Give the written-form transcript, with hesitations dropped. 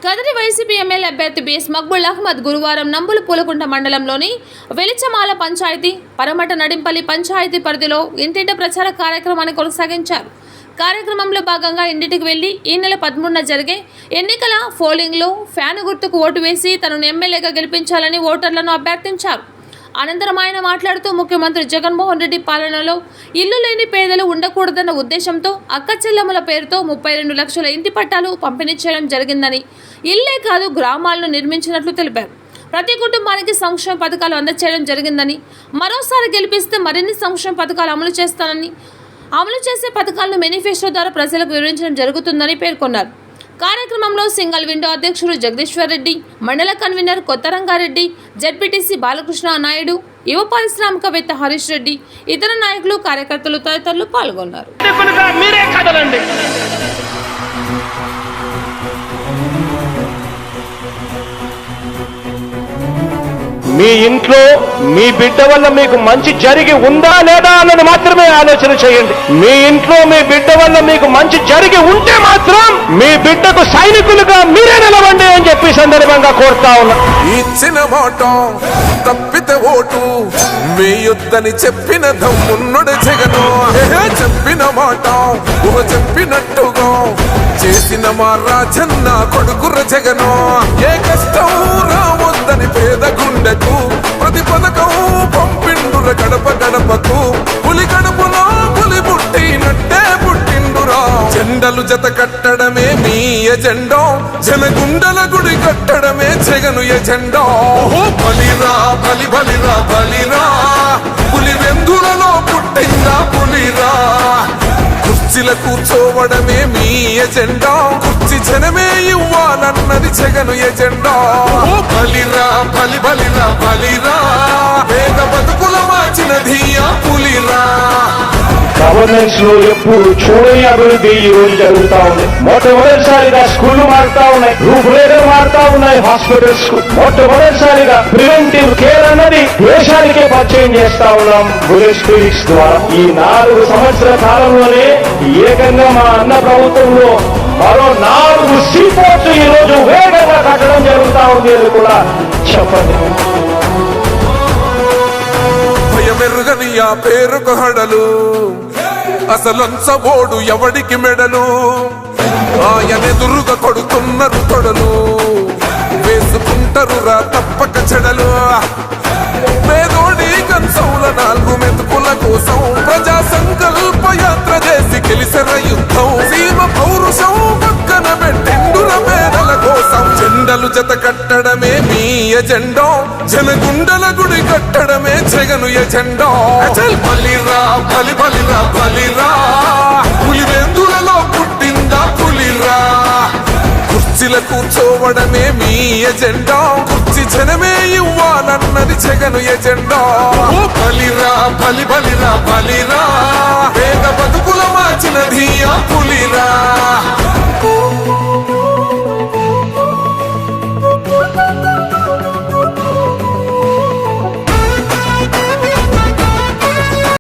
Kadiri YCP MLA అభ్యర్థి BS Maqbool Ahmed గురువారం నంబుల పూలకుంట మండలంలోని వెలిచమాల పంచాయతీ పరమట నడింపల్లి పంచాయతీ పరిధిలో ఇంటింటి ప్రచార కార్యక్రమాన్ని కొనసాగించారు. కార్యక్రమంలో భాగంగా ఇంటికి వెళ్లి ఈ నెల 13న జరిగే ఎన్నికల పోలింగ్లో ఫ్యాను గుర్తుకు ఓటు వేసి తనను ఎమ్మెల్యేగా గెలిపించాలని ఓటర్లను అభ్యర్థించారు. అనంతరం ఆయన మాట్లాడుతూ ముఖ్యమంత్రి జగన్మోహన్ రెడ్డి పాలనలో ఇల్లు లేని పేదలు ఉండకూడదన్న ఉద్దేశంతో అక్క చెల్లెమ్మల పేరుతో 32 లక్షల ఇంటి పట్టాలు పంపిణీ చేయడం జరిగిందని, ఇల్లే కాదు గ్రామాలను నిర్మించినట్లు తెలిపారు. ప్రతి కుటుంబానికి సంక్షేమ పథకాలు అందజేయడం జరిగిందని, మరోసారి గెలిపిస్తే మరిన్ని సంక్షేమ పథకాలు అమలు చేసే పథకాలను మేనిఫెస్టో ద్వారా ప్రజలకు వివరించడం జరుగుతుందని పేర్కొన్నారు. కార్యక్రమంలో సింగల్ విండో అధ్యక్షుడు జగదీశ్వర్ రెడ్డి, మండల కన్వీనర్ కొత్తరంగారెడ్డి, జెడ్పీటీసీ బాలకృష్ణ నాయుడు, యువ పారిశ్రామికవేత్త హరీష్ రెడ్డి, ఇతర నాయకులు, కార్యకర్తలు తదితరులు పాల్గొన్నారు. మీ ఇంట్లో మీ బిడ్డ వల్ల మీకు మంచి జరిగి ఉందా లేదా అన్నది మాత్రమే ఆలోచన చేయండి. మీ ఇంట్లో మీ బిడ్డ వల్ల మీకు మంచి జరిగి ఉంటే మాత్రం మీ బిడ్డకు సైనికులుగా మీరే నిలవండి అని చెప్పి సందర్భంగా కోరుతా ఉన్నా. ఇచ్చిన మాట తప్పితే ఓటు వేయొద్దని చెప్పిన దమ్మున్నడు జగను. చెప్పిన మాట చెప్పినట్టుగా చేసిన మా రాజన్న కొడుకుర జగను. ఏ కష్టం రావద్దని పేద గుండెకు ప్రతి పథకం పంపిండుర గడప గడపకు. పులి గడపలో పులి పుట్టినట్టే పుట్టిండురా. జెండలు జత కట్టడమే మీ ఎజెండా, జనగుండల గుడి కట్టడమే జగను ఎజెండా. బలిరా బలి బలిరా బలిరా, పులి వెందులలో పుట్టిందా పులిరా. కుర్చీల కూర్చోవడమే మీ ఎజెండా, కుర్చీ జనమే ఇవ్వాలన్నది జగను ఎజెండా. బలిరా బలి బలిరా బలిరా, పేద బతుకుల మార్చినది ఆ పులిరా. గవర్నెన్స్ లో ఎప్పుడు చూడని అభివృద్ధి ఈ రోజు జరుగుతా ఉంది. మొట్టమొదటిసారిగా స్కూళ్లు మారుతా ఉన్నాయి, రూపురేఖలు మారుతా ఉన్నాయి. హాస్పిటల్స్ కు మొట్టమొదటిసారిగా ప్రివెంటివ్ కేర్ అన్నది దేశానికే పరిచయం చేస్తా ఉన్నాం బుల్లెట్ క్లినిక్స్ ద్వారా. ఈ 4 సంవత్సరాల కాలంలోనే ఏకంగా మా అన్న ప్రభుత్వంలో మరో 4 సీపోర్ట్స్ ఈ రోజు వేగంగా కట్టడం జరుగుతా ఉంది అని కూడా చెప్పండి. భయమెరుగని ఆ పేరుకు హడలు, అసలంచబోడు ఎవడికి మెడలు. ఆయనెదురుగా కొడుతున్నారు తొడలు, వేసుకుంటారు రా తప్పక చెడలు. పేదోడి కంచంల 4 మెతుకుల కోసం ప్రజా సంకల్ప యాత్ర చేసి గెలిసిన యుద్ధం. సీమ పౌరుషం పక్కన పెట్టిండుల పేదల కోసం. జెండలు జత కట్టడమే మీ ఎజెండా, జనగుండల గుడి కట్టడమే జగను ఎజెండా. బలిరా బలి బలిరా బలిరా, పులివెందులలో పుట్టిందా పులిరా. కుర్చీల కూర్చోవడమే మీ ఎజెండా, కుర్చీ జనమే ఇవ్వాలన్నది జగను ఎజెండా. బలిరా బలి బలిరా బలిరా, పేద బతుకుల మార్చినది ఆ పులిరా.